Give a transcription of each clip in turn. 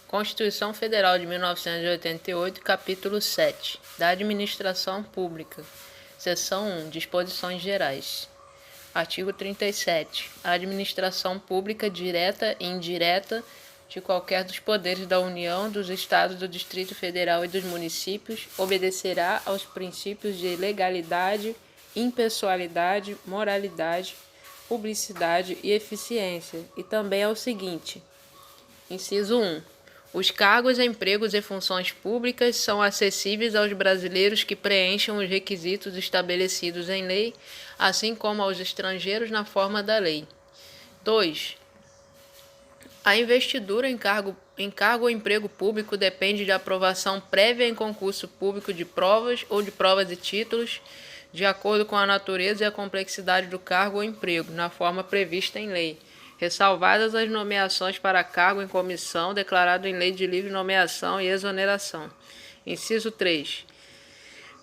Constituição Federal de 1988, capítulo 7, da Administração Pública, seção 1, Disposições Gerais. Artigo 37. A administração pública direta e indireta de qualquer dos poderes da União, dos Estados, do Distrito Federal e dos municípios obedecerá aos princípios de legalidade, impessoalidade, moralidade, publicidade e eficiência, e também ao seguinte. Inciso 1. Os cargos, empregos e funções públicas são acessíveis aos brasileiros que preencham os requisitos estabelecidos em lei, assim como aos estrangeiros na forma da lei. 2. A investidura em cargo ou emprego público depende de aprovação prévia em concurso público de provas ou de provas e títulos, de acordo com a natureza e a complexidade do cargo ou emprego, na forma prevista em lei, ressalvadas as nomeações para cargo em comissão declarado em lei de livre nomeação e exoneração. Inciso 3.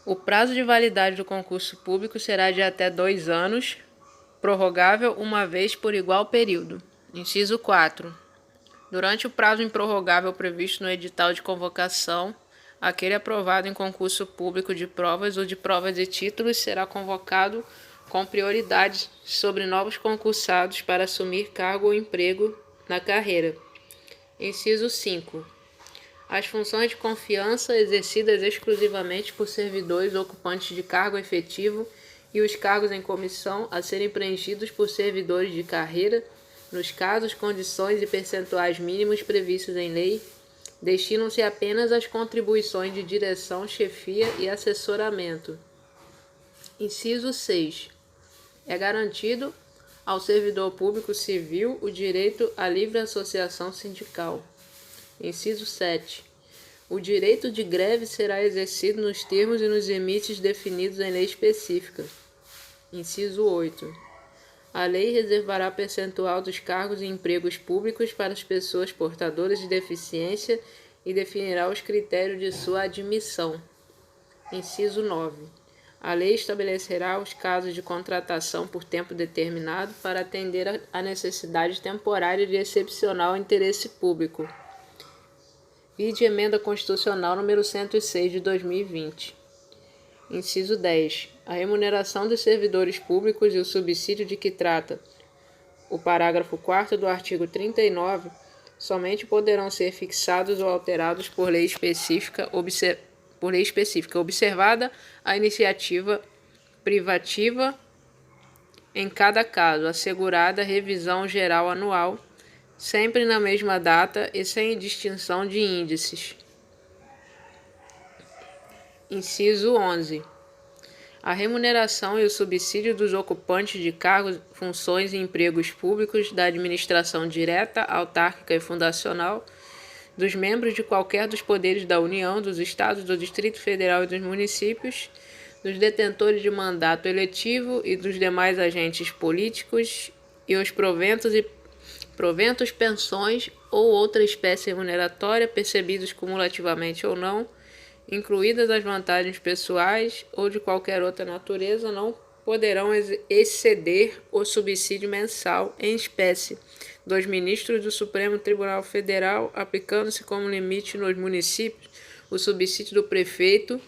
O prazo de validade do concurso público será de até 2 anos, prorrogável uma vez por igual período. Inciso 4. Durante o prazo improrrogável previsto no edital de convocação, aquele aprovado em concurso público de provas ou de provas e títulos será convocado com prioridade sobre novos concursados para assumir cargo ou emprego na carreira. Inciso 5. As funções de confiança exercidas exclusivamente por servidores ocupantes de cargo efetivo e os cargos em comissão a serem preenchidos por servidores de carreira, nos casos, condições e percentuais mínimos previstos em lei, destinam-se apenas às contribuições de direção, chefia e assessoramento. Inciso 6. É garantido ao servidor público civil o direito à livre associação sindical. Inciso 7. O direito de greve será exercido nos termos e nos limites definidos em lei específica. Inciso 8. A lei reservará percentual dos cargos e empregos públicos para as pessoas portadoras de deficiência e definirá os critérios de sua admissão. Inciso 9. A lei estabelecerá os casos de contratação por tempo determinado para atender à necessidade temporária de excepcional interesse público. Vide Emenda Constitucional número 106 de 2020. Inciso 10. A remuneração dos servidores públicos e o subsídio de que trata o parágrafo 4º do artigo 39 somente poderão ser fixados ou alterados por lei específica, observada a iniciativa privativa em cada caso, assegurada revisão geral anual, sempre na mesma data e sem distinção de índices. Inciso 11. A remuneração e o subsídio dos ocupantes de cargos, funções e empregos públicos da administração direta, autárquica e fundacional, dos membros de qualquer dos poderes da União, dos Estados, do Distrito Federal e dos municípios, dos detentores de mandato eletivo e dos demais agentes políticos e os proventos, pensões ou outra espécie remuneratória percebidos cumulativamente ou não, incluídas as vantagens pessoais ou de qualquer outra natureza, não poderão exceder o subsídio mensal em espécie dos ministros do Supremo Tribunal Federal, aplicando-se como limite nos municípios o subsídio do prefeito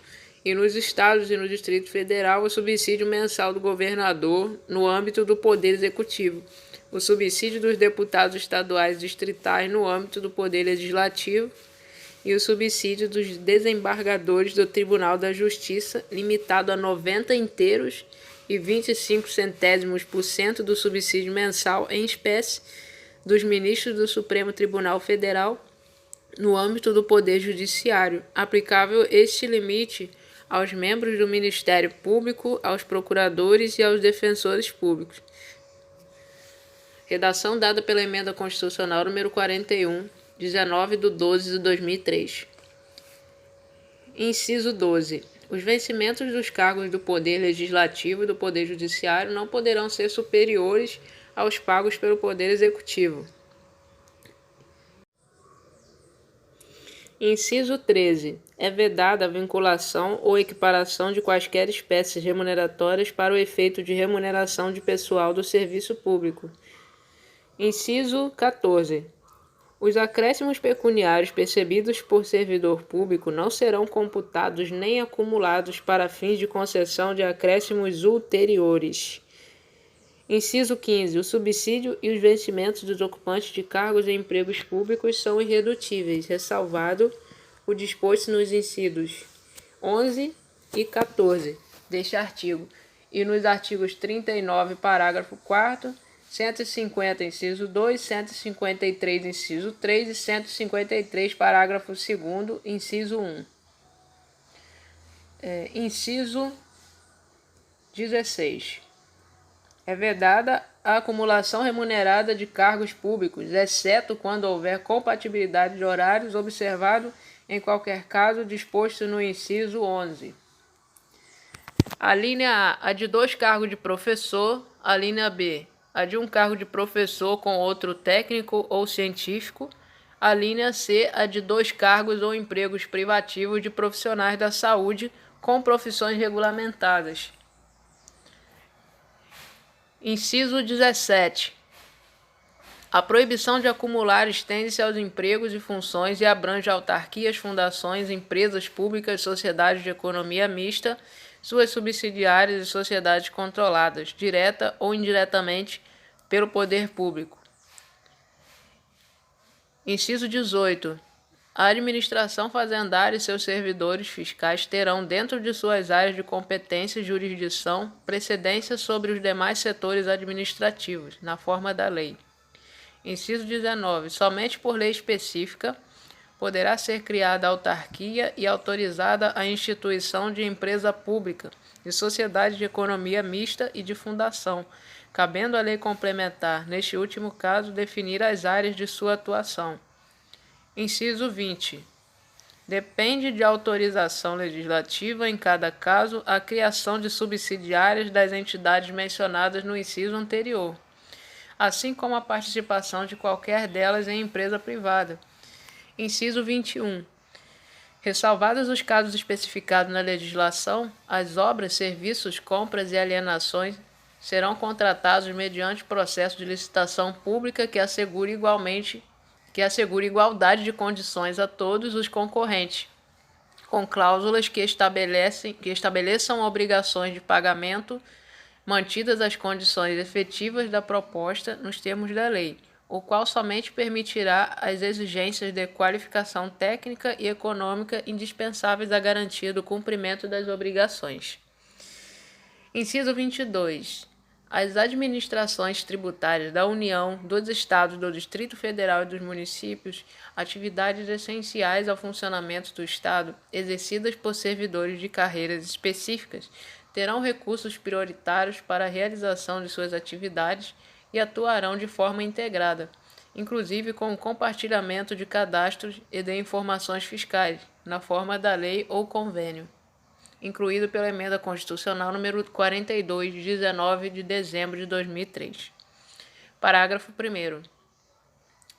e nos estados e no Distrito Federal o subsídio mensal do governador no âmbito do Poder Executivo, o subsídio dos deputados estaduais e distritais no âmbito do Poder Legislativo e o subsídio dos desembargadores do Tribunal da Justiça, limitado a 90 inteiros e 25% do subsídio mensal em espécie dos ministros do Supremo Tribunal Federal no âmbito do Poder Judiciário, aplicável este limite aos membros do Ministério Público, aos procuradores e aos defensores públicos. Redação dada pela Emenda Constitucional número 41, 19 de 12 de 2003. Inciso 12. Os vencimentos dos cargos do Poder Legislativo e do Poder Judiciário não poderão ser superiores aos pagos pelo Poder Executivo. Inciso 13. É vedada a vinculação ou equiparação de quaisquer espécies remuneratórias para o efeito de remuneração de pessoal do serviço público. Inciso 14. Os acréscimos pecuniários percebidos por servidor público não serão computados nem acumulados para fins de concessão de acréscimos ulteriores. Inciso 15. O subsídio e os vencimentos dos ocupantes de cargos em empregos públicos são irredutíveis, ressalvado o disposto nos incisos 11 e 14 deste artigo e nos artigos 39, parágrafo 4º, 150, inciso 2, 153, inciso 3 e 153, parágrafo 2º, inciso 1. Inciso 16. É vedada a acumulação remunerada de cargos públicos, exceto quando houver compatibilidade de horários, observado, em qualquer caso, disposto no inciso 11. A linha A, a de 2 cargos de professor. A linha B, a de 1 cargo de professor com outro técnico ou científico. A linha C, a de 2 cargos ou empregos privativos de profissionais da saúde com profissões regulamentadas. Inciso 17. A proibição de acumular estende-se aos empregos e funções e abrange autarquias, fundações, empresas públicas, sociedades de economia mista, suas subsidiárias e sociedades controladas, direta ou indiretamente, pelo poder público. Inciso 18. A administração fazendária e seus servidores fiscais terão, dentro de suas áreas de competência e jurisdição, precedência sobre os demais setores administrativos, na forma da lei. Inciso 19. Somente por lei específica poderá ser criada autarquia e autorizada a instituição de empresa pública, de sociedade de economia mista e de fundação, cabendo à lei complementar, neste último caso, definir as áreas de sua atuação. Inciso 20. Depende de autorização legislativa, em cada caso, a criação de subsidiárias das entidades mencionadas no inciso anterior, assim como a participação de qualquer delas em empresa privada. Inciso 21. Ressalvados os casos especificados na legislação, as obras, serviços, compras e alienações serão contratados mediante processo de licitação pública que assegure igualdade de condições a todos os concorrentes, com cláusulas que estabeleçam obrigações de pagamento, mantidas as condições efetivas da proposta nos termos da lei, o qual somente permitirá as exigências de qualificação técnica e econômica indispensáveis à garantia do cumprimento das obrigações. Inciso 22. As administrações tributárias da União, dos Estados, do Distrito Federal e dos municípios, atividades essenciais ao funcionamento do Estado, exercidas por servidores de carreiras específicas, terão recursos prioritários para a realização de suas atividades e atuarão de forma integrada, inclusive com o compartilhamento de cadastros e de informações fiscais, na forma da lei ou convênio, incluído pela Emenda Constitucional número 42, de 19 de dezembro de 2003. Parágrafo 1º.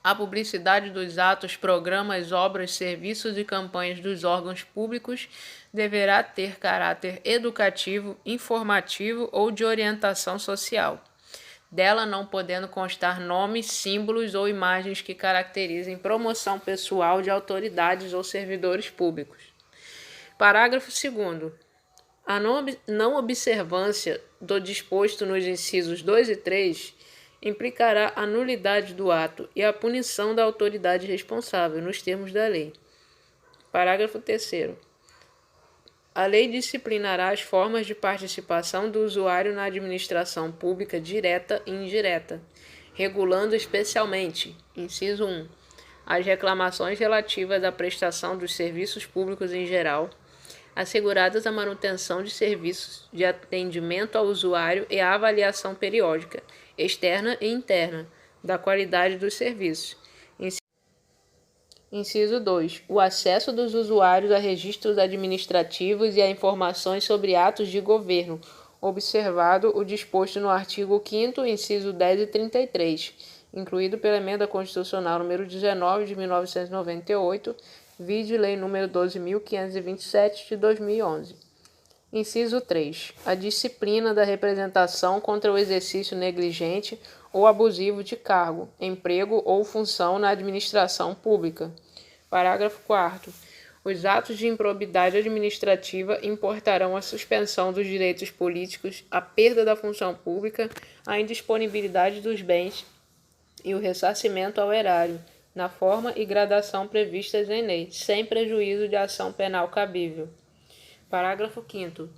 A publicidade dos atos, programas, obras, serviços e campanhas dos órgãos públicos deverá ter caráter educativo, informativo ou de orientação social, dela não podendo constar nomes, símbolos ou imagens que caracterizem promoção pessoal de autoridades ou servidores públicos. Parágrafo 2º. A não observância do disposto nos incisos 2 e 3 implicará a nulidade do ato e a punição da autoridade responsável, nos termos da lei. Parágrafo 3º. A lei disciplinará as formas de participação do usuário na administração pública direta e indireta, regulando especialmente, inciso 1, as reclamações relativas à prestação dos serviços públicos em geral, asseguradas a manutenção de serviços de atendimento ao usuário e a avaliação periódica, externa e interna, da qualidade dos serviços. Inciso 2. O acesso dos usuários a registros administrativos e a informações sobre atos de governo, observado o disposto no artigo 5º, inciso 10 e 33, incluído pela Emenda Constitucional número 19 de 1998, vide Lei número 12.527 de 2011. Inciso 3. A disciplina da representação contra o exercício negligente ou abusivo de cargo, emprego ou função na administração pública. Parágrafo 4º. Os atos de improbidade administrativa importarão a suspensão dos direitos políticos, a perda da função pública, a indisponibilidade dos bens e o ressarcimento ao erário, na forma e gradação previstas em lei, sem prejuízo de ação penal cabível. Parágrafo 5º.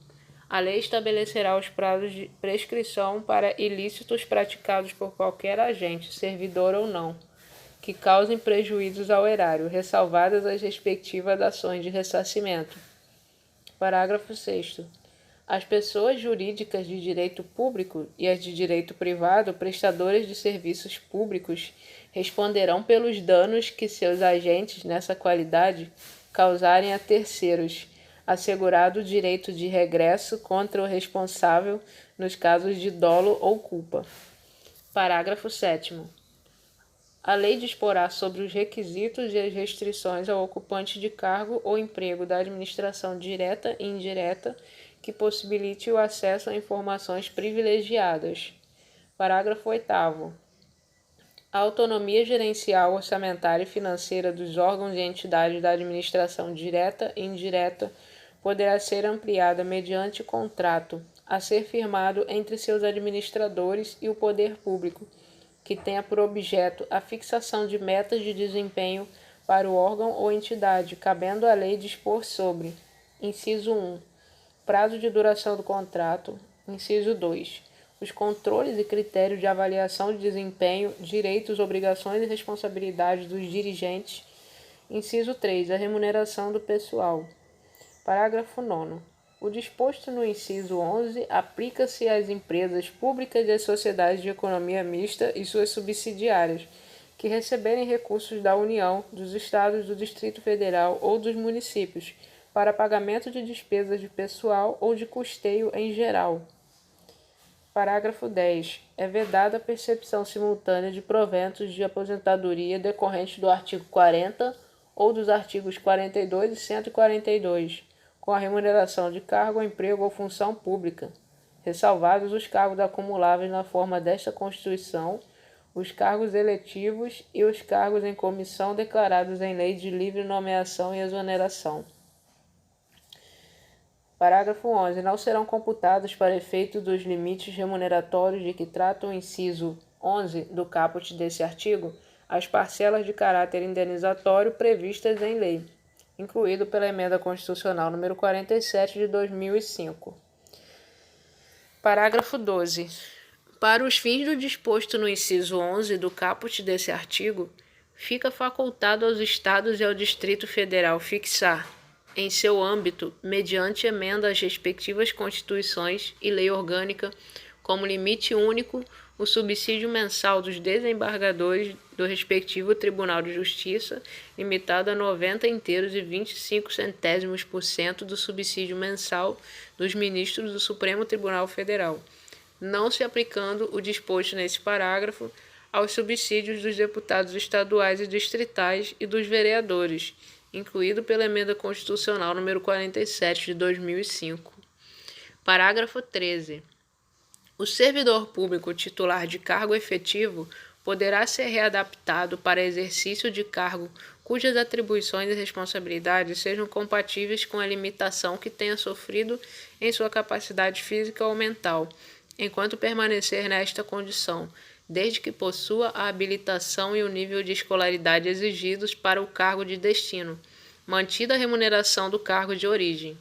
A lei estabelecerá os prazos de prescrição para ilícitos praticados por qualquer agente, servidor ou não, que causem prejuízos ao erário, ressalvadas as respectivas ações de ressarcimento. Parágrafo 6º. As pessoas jurídicas de direito público e as de direito privado, prestadoras de serviços públicos, responderão pelos danos que seus agentes, nessa qualidade, causarem a terceiros, assegurado o direito de regresso contra o responsável nos casos de dolo ou culpa. Parágrafo 7º. A lei disporá sobre os requisitos e as restrições ao ocupante de cargo ou emprego da administração direta e indireta que possibilite o acesso a informações privilegiadas. Parágrafo 8º. A autonomia gerencial, orçamentária e financeira dos órgãos e entidades da administração direta e indireta poderá ser ampliada mediante contrato a ser firmado entre seus administradores e o poder público, que tenha por objeto a fixação de metas de desempenho para o órgão ou entidade, cabendo à lei dispor sobre: inciso 1, prazo de duração do contrato; inciso 2, os controles e critérios de avaliação de desempenho, direitos, obrigações e responsabilidades dos dirigentes; inciso 3, a remuneração do pessoal. Parágrafo 9º. O disposto no inciso 11 aplica-se às empresas públicas e às sociedades de economia mista e suas subsidiárias, que receberem recursos da União, dos Estados, do Distrito Federal ou dos municípios, para pagamento de despesas de pessoal ou de custeio em geral. Parágrafo 10. É vedada a percepção simultânea de proventos de aposentadoria decorrentes do artigo 40 ou dos artigos 42 e 142, com a remuneração de cargo, emprego ou função pública, ressalvados os cargos acumuláveis na forma desta Constituição, os cargos eletivos e os cargos em comissão declarados em lei de livre nomeação e exoneração. Parágrafo 11. Não serão computados para efeito dos limites remuneratórios de que trata o inciso 11 do caput desse artigo as parcelas de caráter indenizatório previstas em lei, incluído pela Emenda Constitucional número 47 de 2005. Parágrafo 12. Para os fins do disposto no inciso 11 do caput desse artigo, fica facultado aos Estados e ao Distrito Federal fixar, em seu âmbito, mediante emenda às respectivas Constituições e lei orgânica, como limite único, o subsídio mensal dos desembargadores do respectivo Tribunal de Justiça, limitado a 90,25% do subsídio mensal dos ministros do Supremo Tribunal Federal, não se aplicando o disposto nesse parágrafo aos subsídios dos deputados estaduais e distritais e dos vereadores, incluído pela Emenda Constitucional número 47 de 2005. Parágrafo 13. O servidor público titular de cargo efetivo poderá ser readaptado para exercício de cargo cujas atribuições e responsabilidades sejam compatíveis com a limitação que tenha sofrido em sua capacidade física ou mental, enquanto permanecer nesta condição, desde que possua a habilitação e o nível de escolaridade exigidos para o cargo de destino, mantida a remuneração do cargo de origem,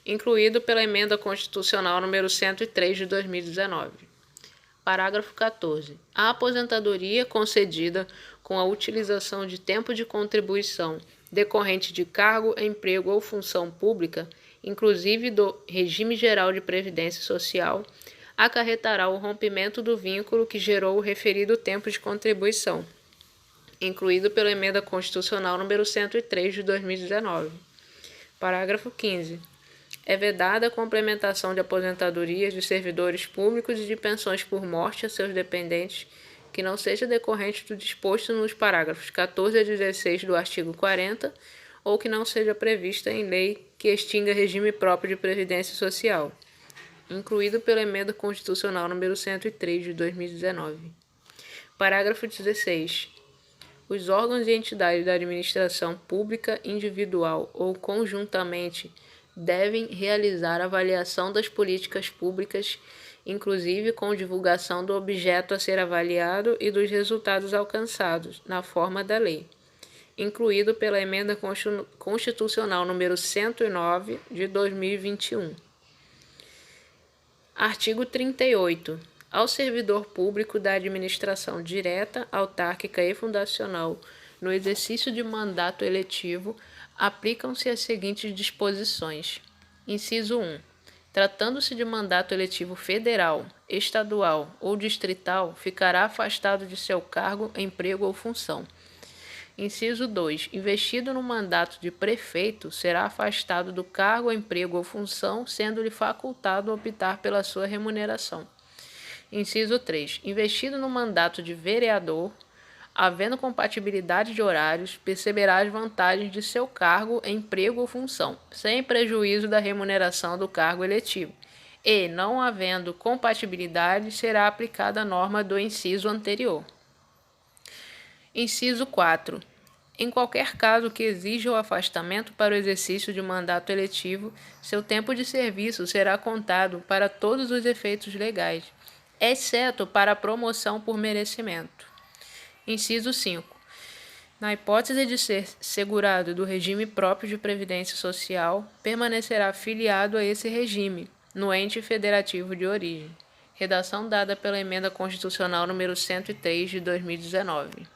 incluído pela Emenda Constitucional número 103 de 2019. Parágrafo 14. A aposentadoria concedida com a utilização de tempo de contribuição decorrente de cargo, emprego ou função pública, inclusive do regime geral de previdência social, acarretará o rompimento do vínculo que gerou o referido tempo de contribuição, incluído pela Emenda Constitucional número 103 de 2019. Parágrafo 15. É vedada a complementação de aposentadorias de servidores públicos e de pensões por morte a seus dependentes que não seja decorrente do disposto nos parágrafos 14 a 16 do artigo 40 ou que não seja prevista em lei que extinga regime próprio de previdência social, incluído pela Emenda Constitucional número 103 de 2019. Parágrafo 16. Os órgãos e entidades da administração pública individual ou conjuntamente devem realizar avaliação das políticas públicas, inclusive com divulgação do objeto a ser avaliado e dos resultados alcançados, na forma da lei, incluído pela Emenda Constitucional número 109 de 2021. Artigo 38. Ao servidor público da administração direta, autárquica e fundacional, no exercício de mandato eletivo, aplicam-se as seguintes disposições. Inciso 1. Tratando-se de mandato eletivo federal, estadual ou distrital, ficará afastado de seu cargo, emprego ou função. Inciso 2. Investido no mandato de prefeito, será afastado do cargo, emprego ou função, sendo-lhe facultado optar pela sua remuneração. Inciso 3. Investido no mandato de vereador, havendo compatibilidade de horários, perceberá as vantagens de seu cargo, emprego ou função, sem prejuízo da remuneração do cargo eletivo. E, não havendo compatibilidade, será aplicada a norma do inciso anterior. Inciso 4. Em qualquer caso que exija o afastamento para o exercício de mandato eletivo, seu tempo de serviço será contado para todos os efeitos legais, exceto para a promoção por merecimento. Inciso 5. Na hipótese de ser segurado do regime próprio de previdência social, permanecerá afiliado a esse regime, no ente federativo de origem. Redação dada pela Emenda Constitucional número 103 de 2019.